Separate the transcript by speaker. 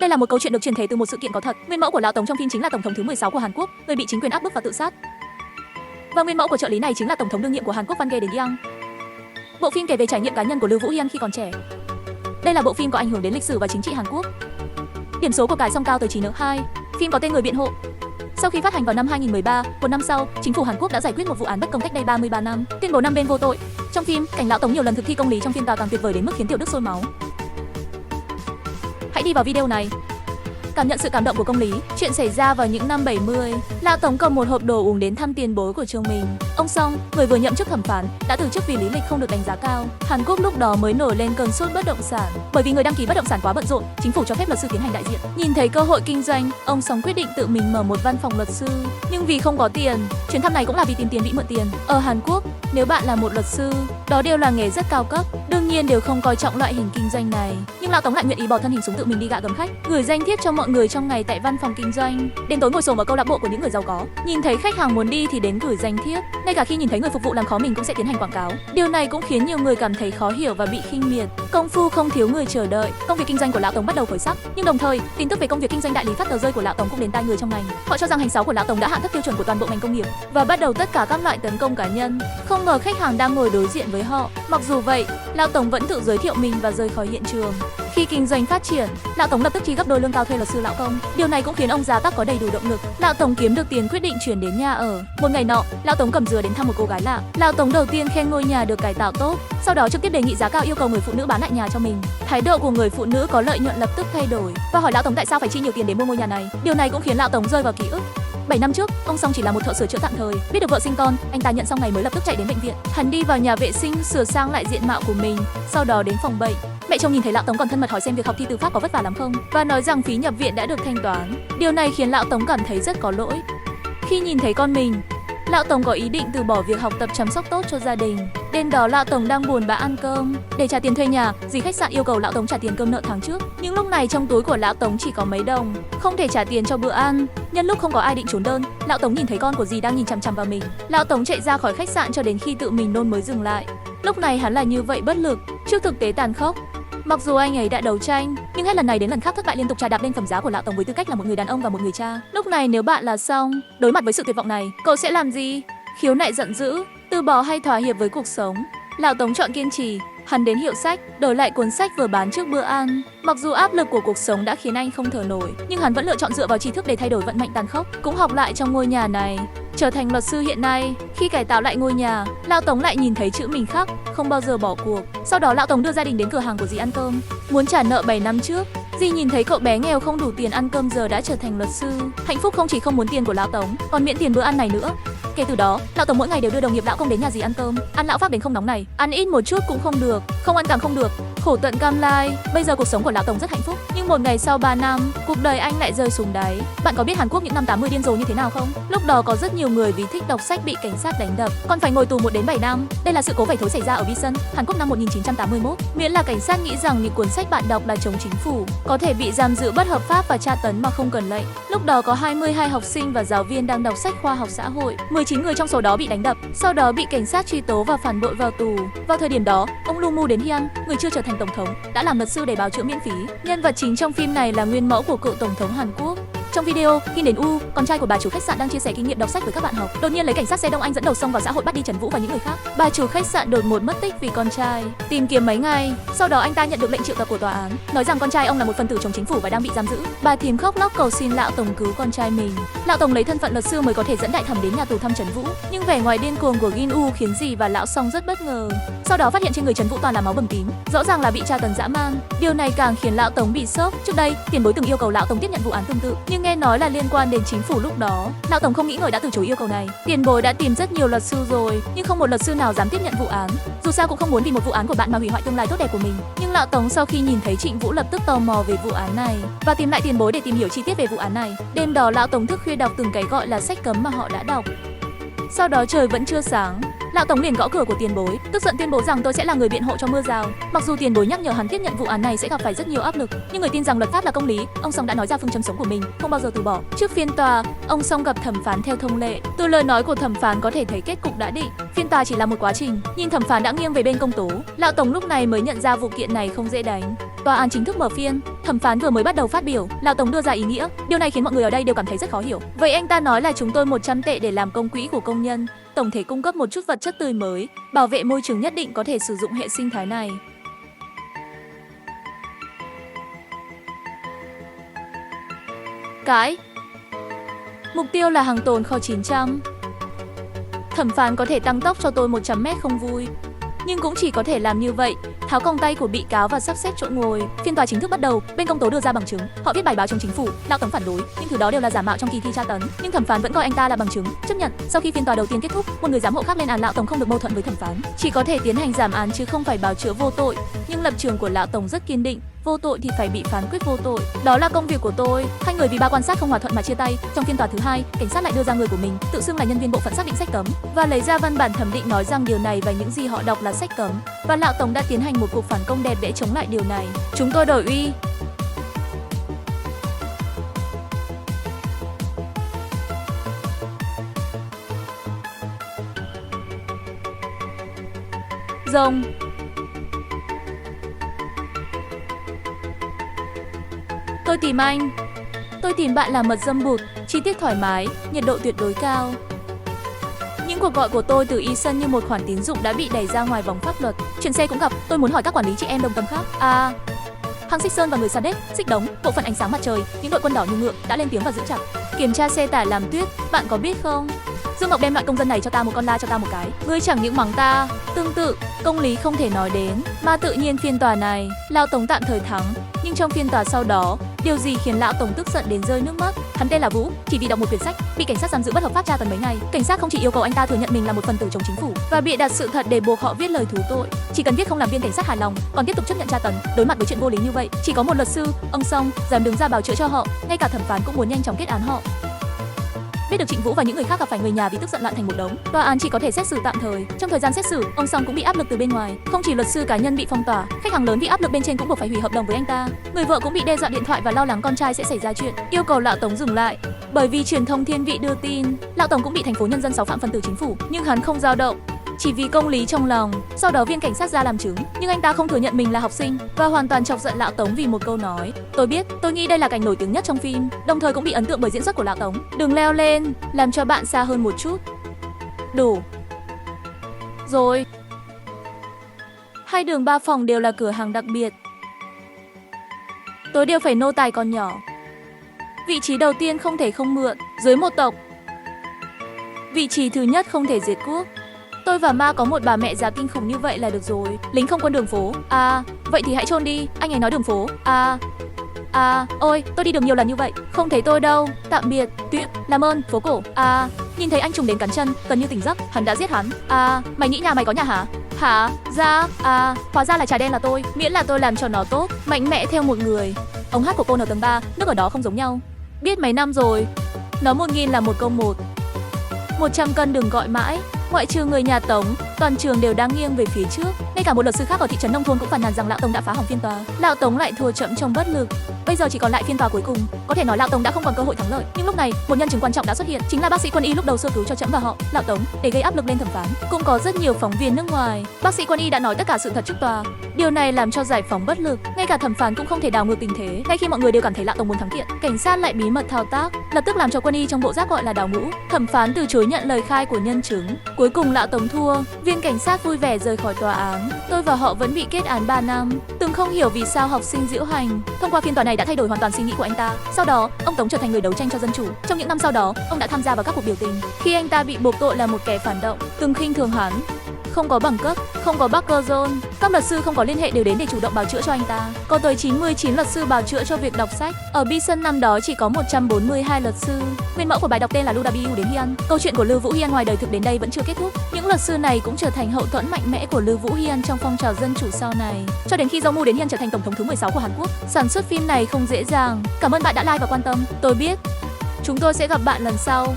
Speaker 1: Đây là một câu chuyện được truyền thể từ một sự kiện có thật. Nguyên mẫu của Lão Tống trong phim chính là tổng thống thứ 16 của Hàn Quốc, người bị chính quyền áp bức và tự sát. Và nguyên mẫu của trợ lý này chính là tổng thống đương nhiệm của Hàn Quốc Van Gae-deong. Bộ phim kể về trải nghiệm cá nhân của Lưu Vũ Hyun khi còn trẻ. Đây là bộ phim có ảnh hưởng đến lịch sử và chính trị Hàn Quốc. Điểm số của cải song cao tới 9.2. Phim có tên người biện hộ. Sau khi phát hành vào năm 2013, một năm sau, chính phủ Hàn Quốc đã giải quyết một vụ án bất công cách đây 33 năm, tuyên bố 5 bên vô tội. Trong phim, cảnh Lão Tống nhiều lần thực thi công lý trong phiên tòa càng tuyệt vời đến mức khiến Tiểu Đức sôi máu. Hãy đi vào video này. Cảm nhận sự cảm động của công lý. Chuyện xảy ra vào những năm 70. Lão Tống cầm một hộp đồ uống đến thăm tiền bối của chồng mình. Ông Song, người vừa nhậm chức thẩm phán, đã từ chức vì lý lịch không được đánh giá cao. Hàn Quốc lúc đó mới nổi lên cơn sốt bất động sản. Bởi vì người đăng ký bất động sản quá bận rộn, chính phủ cho phép luật sư tiến hành đại diện. Nhìn thấy cơ hội kinh doanh, ông Song quyết định tự mình mở một văn phòng luật sư. Nhưng vì không có tiền, chuyến thăm này cũng là vì tìm tiền bị mượn tiền. Ở Hàn Quốc, nếu bạn là một luật sư, đó đều là nghề rất cao cấp, đương nhiên đều không coi trọng loại hình kinh doanh này. Nhưng Lão Tống lại nguyện ý bỏ thân hình xuống tự mình đi gạ gấm khách, gửi danh thiếp cho mọi người trong ngày tại văn phòng kinh doanh. Đến tối ngồi xổm ở câu lạc bộ của những người giàu có, nhìn thấy khách hàng muốn đi thì đến gửi danh thiếp. Ngay cả khi nhìn thấy người phục vụ làm khó mình cũng sẽ tiến hành quảng cáo. Điều này cũng khiến nhiều người cảm thấy khó hiểu và bị khinh miệt. Công phu không thiếu người chờ đợi. Công việc kinh doanh của Lão Tống bắt đầu khởi sắc, nhưng đồng thời, tin tức về công việc kinh doanh đại lý phát tờ rơi của Lão Tống cũng đến tai người trong ngành. Họ cho rằng hành 6 của Lão Tống đã hạ thấp tiêu chuẩn của toàn bộ ngành công nghiệp và bắt đầu tất cả các loại tấn công cá nhân. Không ngờ khách hàng đang ngồi đối diện với họ. Mặc dù vậy, Lão Tống vẫn tự giới thiệu mình và rời khỏi hiện trường. Khi kinh doanh phát triển, Lão Tống lập tức chi gấp đôi lương cao thuê luật sư lão công. Điều này cũng khiến ông Gia Tắc có đầy đủ động lực. Lão Tống kiếm được tiền quyết định chuyển đến nhà ở. Một ngày nọ, Lão Tống cầm dừa đến thăm một cô gái lạ. Lão Tống đầu tiên khen ngôi nhà được cải tạo tốt, sau đó trực tiếp đề nghị giá cao yêu cầu người phụ nữ bán lại nhà cho mình. Thái độ của người phụ nữ có lợi nhuận lập tức thay đổi và hỏi Lão Tống tại sao phải chi nhiều tiền để mua ngôi nhà này. Điều này cũng khiến Lão Tống rơi vào ký ức. 7 năm trước, ông Song chỉ là một thợ sửa chữa tạm thời. Biết được vợ sinh con, anh ta nhận xong ngày mới lập tức chạy đến bệnh viện. Hắn đi vào nhà vệ sinh sửa sang lại diện mạo của mình, sau đó đến phòng bệnh. Mẹ chồng nhìn thấy Lão Tống còn thân mật hỏi xem việc học thi tư pháp có vất vả lắm không và nói rằng phí nhập viện đã được thanh toán. Điều này khiến Lão Tống cảm thấy rất có lỗi. Khi nhìn thấy con mình, Lão Tống có ý định từ bỏ việc học tập chăm sóc tốt cho gia đình. Đêm đó Lão Tống đang buồn bã ăn cơm. Để trả tiền thuê nhà, dì khách sạn yêu cầu Lão Tống trả tiền cơm nợ tháng trước. Nhưng lúc này trong túi của Lão Tống chỉ có mấy đồng, không thể trả tiền cho bữa ăn. Nhân lúc không có ai định trốn đơn, Lão Tống nhìn thấy con của dì đang nhìn chằm chằm vào mình. Lão Tống chạy ra khỏi khách sạn cho đến khi tự mình nôn mới dừng lại. Lúc này hắn là như vậy bất lực trước thực tế tàn khốc. Mặc dù anh ấy đã đấu tranh, nhưng hết lần này đến lần khác thất bại liên tục, trà đạp lên phẩm giá của Lão Tống với tư cách là một người đàn ông và một người cha. Lúc này nếu bạn là Song, đối mặt với sự tuyệt vọng này, cậu sẽ làm gì? Khiếu nại giận dữ, từ bỏ hay thỏa hiệp với cuộc sống? Lão Tống chọn kiên trì. Hắn đến hiệu sách, đổi lại cuốn sách vừa bán trước bữa ăn. Mặc dù áp lực của cuộc sống đã khiến anh không thở nổi, nhưng hắn vẫn lựa chọn dựa vào tri thức để thay đổi vận mệnh tàn khốc, cũng học lại trong ngôi nhà này. Trở thành luật sư hiện nay, khi cải tạo lại ngôi nhà, Lão Tống lại nhìn thấy chữ mình khắc, không bao giờ bỏ cuộc. Sau đó Lão Tống đưa gia đình đến cửa hàng của dì ăn cơm, muốn trả nợ 7 năm trước. Dì nhìn thấy cậu bé nghèo không đủ tiền ăn cơm giờ đã trở thành luật sư. Hạnh phúc không chỉ không muốn tiền của Lão Tống, còn miễn tiền bữa ăn này nữa. Kể từ đó, Lão Tống mỗi ngày đều đưa đồng nghiệp lão công đến nhà dì ăn cơm. Ăn lão Pháp đến không nóng này, ăn ít một chút cũng không được, không ăn càng không được. Khổ tận cam lai. Bây giờ cuộc sống của Lão Tống rất hạnh phúc, nhưng một ngày sau 3 năm, cuộc đời anh lại rơi xuống đáy. Bạn có biết Hàn Quốc những năm 80 điên rồ như thế nào không? Lúc đó có rất nhiều người vì thích đọc sách bị cảnh sát đánh đập, còn phải ngồi tù 1 đến 7 năm. Đây là sự cố vảy thối xảy ra ở Vision, Hàn Quốc năm 1981. Miễn là cảnh sát nghĩ rằng những cuốn sách bạn đọc là chống chính phủ, có thể bị giam giữ bất hợp pháp và tra tấn mà không cần lệnh. Lúc đó có 22 học sinh và giáo viên đang đọc sách khoa học xã hội. 19 người trong số đó bị đánh đập, sau đó bị cảnh sát truy tố và phản bội vào tù. Vào thời điểm đó, ông Lee Moo đến Hyun, người chưa trở thành tổng thống, đã làm luật sư để bào chữa miễn phí. Nhân vật chính trong phim này là nguyên mẫu của cựu tổng thống Hàn Quốc. Trong video, Kim đến U, con trai của bà chủ khách sạn đang chia sẻ kinh nghiệm đọc sách với các bạn học. Đột nhiên lấy cảnh sát xe đông anh dẫn đầu xông vào xã hội bắt đi Trần Vũ và những người khác. Bà chủ khách sạn đột ngột mất tích vì con trai. Tìm kiếm mấy ngày, sau đó anh ta nhận được lệnh triệu tập của tòa án, nói rằng con trai ông là một phần tử chống chính phủ và đang bị giam giữ. Bà thím khóc lóc cầu xin Lão Tống cứu con trai mình. Lão Tống lấy thân phận luật sư mới có thể dẫn đại thẩm đến nhà tù thăm Trần Vũ. Nhưng vẻ ngoài điên cuồng của Kim U khiến dì và lão Song rất bất ngờ. Sau đó phát hiện trên người Trần Vũ toàn là máu bầm tím, rõ ràng là bị tra tấn dã man. Điều này càng khiến Lão Tống bị sốc. Trước đây, tiền bối từng yêu cầu Lão Tống tiếp nhận vụ án tương tự, nhưng nghe nói là liên quan đến chính phủ lúc đó. Lão Tống không nghĩ ngợi đã từ chối yêu cầu này. Tiền bối đã tìm rất nhiều luật sư rồi, nhưng không một luật sư nào dám tiếp nhận vụ án. Dù sao cũng không muốn vì một vụ án của bạn mà hủy hoại tương lai tốt đẹp của mình. Nhưng Lão Tống sau khi nhìn thấy Trịnh Vũ lập tức tò mò về vụ án này và tìm lại tiền bối để tìm hiểu chi tiết về vụ án này. Đêm đó Lão Tống thức khuya đọc từng cái gọi là sách cấm mà họ đã đọc. Sau đó trời vẫn chưa sáng, Lão Tống liền gõ cửa của tiền bối, tức giận tuyên bố rằng tôi sẽ là người biện hộ cho mưa rào. Mặc dù tiền bối nhắc nhở hắn tiếp nhận vụ án này sẽ gặp phải rất nhiều áp lực, nhưng người tin rằng luật pháp là công lý, ông Song đã nói ra phương châm sống của mình, không bao giờ từ bỏ. Trước phiên tòa, ông Song gặp thẩm phán theo thông lệ. Từ lời nói của thẩm phán có thể thấy kết cục đã định. Phiên tòa chỉ là một quá trình. Nhìn thẩm phán đã nghiêng về bên công tố, Lão Tống lúc này mới nhận ra vụ kiện này không dễ đánh. Tòa án chính thức mở phiên. Thẩm phán vừa mới bắt đầu phát biểu, Lão Tổng đưa ra ý nghĩa. Điều này khiến mọi người ở đây đều cảm thấy rất khó hiểu. Vậy anh ta nói là chúng tôi 100 tệ để làm công quỹ của công nhân, tổng thể cung cấp một chút vật chất tươi mới, bảo vệ môi trường nhất định có thể sử dụng hệ sinh thái này. Cái mục tiêu là hàng tồn kho 900. Thẩm phán có thể tăng tốc cho tôi 100 mét không vui, nhưng cũng chỉ có thể làm như vậy, tháo còng tay của bị cáo và sắp xếp chỗ ngồi. Phiên tòa chính thức bắt đầu, bên công tố đưa ra bằng chứng, họ viết bài báo chống chính phủ, Lão Tổng phản đối, những thứ đó đều là giả mạo trong kỳ thi tra tấn, nhưng thẩm phán vẫn coi anh ta là bằng chứng, chấp nhận. Sau khi phiên tòa đầu tiên kết thúc, một người giám hộ khác lên án Lão Tổng không được mâu thuẫn với thẩm phán, chỉ có thể tiến hành giảm án chứ không phải bào chữa vô tội. Nhưng lập trường của Lão Tổng rất kiên định, vô tội thì phải bị phán quyết vô tội. Đó là công việc của tôi. Hai người vì ba quan sát không hòa thuận mà chia tay. Trong phiên tòa thứ hai, cảnh sát lại đưa ra người của mình, tự xưng là nhân viên bộ phận xác định sách cấm và lấy ra văn bản thẩm định nói rằng điều này và những gì họ đọc là sách cấm. Và Lão Tổng đã tiến hành một cuộc phản công đẹp để chống lại điều này. Chúng tôi đổi uy. Rồng. Tôi tìm anh. Tôi tìm bạn là mật dâm bụt, chi tiết thoải mái, nhiệt độ tuyệt đối cao. Những cuộc gọi của tôi từ y sân như một khoản tín dụng đã bị đẩy ra ngoài vòng pháp luật. Chuyển xe cũng gặp, tôi muốn hỏi các quản lý chị em đồng tâm khác. Hang xích sơn và người sàn đếp, xích đống, bộ phận ánh sáng mặt trời, những đội quân đỏ như ngựa đã lên tiếng và giữ chặt. Kiểm tra xe tải làm tuyết, bạn có biết không? Dương Ngọc đem loại công dân này cho ta một con, la cho ta một cái. Ngươi chẳng những mắng ta. Tương tự, công lý không thể nói đến, mà tự nhiên phiên tòa này, Lão Tổng tạm thời thắng. Nhưng trong phiên tòa sau đó, điều gì khiến Lão Tổng tức giận đến rơi nước mắt? Hắn tên là Vũ, chỉ vì đọc một quyển sách, bị cảnh sát giam giữ bất hợp pháp tra tấn mấy ngày. Cảnh sát không chỉ yêu cầu anh ta thừa nhận mình là một phần tử chống chính phủ và bịa đặt sự thật để buộc họ viết lời thú tội. Chỉ cần viết không làm viên cảnh sát hài lòng, còn tiếp tục chấp nhận tra tấn. Đối mặt với chuyện vô lý như vậy, chỉ có một luật sư, ông Song, dám đứng ra bào chữa cho họ. Ngay cả thẩm phán cũng muốn nhanh chóng kết án họ. Biết được Trịnh Vũ và những người khác gặp phải người nhà vì tức giận loạn thành một đống, tòa án chỉ có thể xét xử tạm thời. Trong thời gian xét xử, ông Song cũng bị áp lực từ bên ngoài. Không chỉ luật sư cá nhân bị phong tỏa, khách hàng lớn vì áp lực bên trên cũng buộc phải hủy hợp đồng với anh ta. Người vợ cũng bị đe dọa điện thoại và lo lắng con trai sẽ xảy ra chuyện, yêu cầu Lão Tổng dừng lại. Bởi vì truyền thông Thiên Vị đưa tin, Lão Tổng cũng bị thành phố Nhân dân 6 phạm phần tử chính phủ, nhưng hắn không dao động. Chỉ vì công lý trong lòng. Sau đó viên cảnh sát ra làm chứng, nhưng anh ta không thừa nhận mình là học sinh và hoàn toàn chọc giận Lão Tống vì một câu nói. Tôi biết, tôi nghĩ đây là cảnh nổi tiếng nhất trong phim, đồng thời cũng bị ấn tượng bởi diễn xuất của Lão Tống. Đừng leo lên, làm cho bạn xa hơn một chút. Đủ. Rồi. Hai đường 3 phòng đều là cửa hàng đặc biệt. Tôi đều phải nô tài còn nhỏ. Vị trí đầu tiên không thể không mượn, dưới một tộc. Vị trí thứ nhất không thể diệt quốc. Tôi và Ma có một bà mẹ già kinh khủng như vậy là được rồi. Lính không quân đường phố. Vậy thì hãy chôn đi. Anh ấy nói đường phố. Ôi, tôi đi đường nhiều lần như vậy, không thấy tôi đâu. Tạm biệt, Tuyết, làm ơn, phố cổ. Nhìn thấy anh trùng đến cắn chân, gần như tỉnh giấc. Hắn đã giết hắn. Mày nghĩ nhà mày có nhà hả? Ra, hóa ra là trà đen là tôi. Miễn là tôi làm cho nó tốt, mạnh mẽ theo một người. Ống hát của cô ở tầng 3, nước ở đó không giống nhau. Biết mấy năm rồi. Nó 1000 là một câu 1. 100 cân đừng gọi mãi. Ngoại trừ người nhà Tống, toàn trường đều đang nghiêng về phía trước. Ngay cả một luật sư khác ở thị trấn nông thôn cũng phàn nàn rằng Lão Tống đã phá hỏng phiên tòa. Lão Tống lại thua chậm trong bất lực. Bây giờ chỉ còn lại phiên tòa cuối cùng. Có thể nói Lão Tống đã không còn cơ hội thắng lợi. Nhưng lúc này, một nhân chứng quan trọng đã xuất hiện, chính là bác sĩ Quân Y lúc đầu sơ cứu cho Trẫm và họ. Lão Tống, để gây áp lực lên thẩm phán, cũng có rất nhiều phóng viên nước ngoài. Bác sĩ Quân Y đã nói tất cả sự thật trước tòa. Điều này làm cho giải phóng bất lực. Ngay cả thẩm phán cũng không thể đảo ngược tình thế. Ngay khi mọi người đều cảm thấy Lão Tống muốn thắng kiện, cảnh sát lại bí mật thao tác, lập tức làm cho Quân Y trong bộ giáp gọi là đào ngũ. Thẩm phán từ chối nhận lời khai của nhân chứng. Cuối cùng Lão Tống thua. Viên cảnh sát vui vẻ rời khỏi tòa án. Tôi và họ vẫn bị kết án 3 năm. Từng không hiểu vì sao học sinh diễu hành. Thông qua phiên tòa này đã thay đổi hoàn toàn suy nghĩ của anh ta. Sau đó, ông Tống trở thành người đấu tranh cho dân chủ. Trong những năm sau đó, ông đã tham gia vào các cuộc biểu tình. Khi anh ta bị buộc tội là một kẻ phản động, từng khinh thường hắn. Không có bằng cấp, không có Barker Zone, các luật sư không có liên hệ đều đến để chủ động bào chữa cho anh ta. Có tới 99 luật sư bào chữa cho việc đọc sách. Ở Bison năm đó chỉ có 142 luật sư. Nguyên mẫu của bài đọc tên là Ludabiu đến Hiên. Câu chuyện của Lưu Vũ Hiên ngoài đời thực đến đây vẫn chưa kết thúc. Những luật sư này cũng trở thành hậu thuẫn mạnh mẽ của Lưu Vũ Hiên trong phong trào dân chủ sau này, cho đến khi Jong-mu đến Hiên trở thành tổng thống thứ 16 của Hàn Quốc. Sản xuất phim này không dễ dàng. Cảm ơn bạn đã like và quan tâm. Tôi biết chúng tôi sẽ gặp bạn lần sau.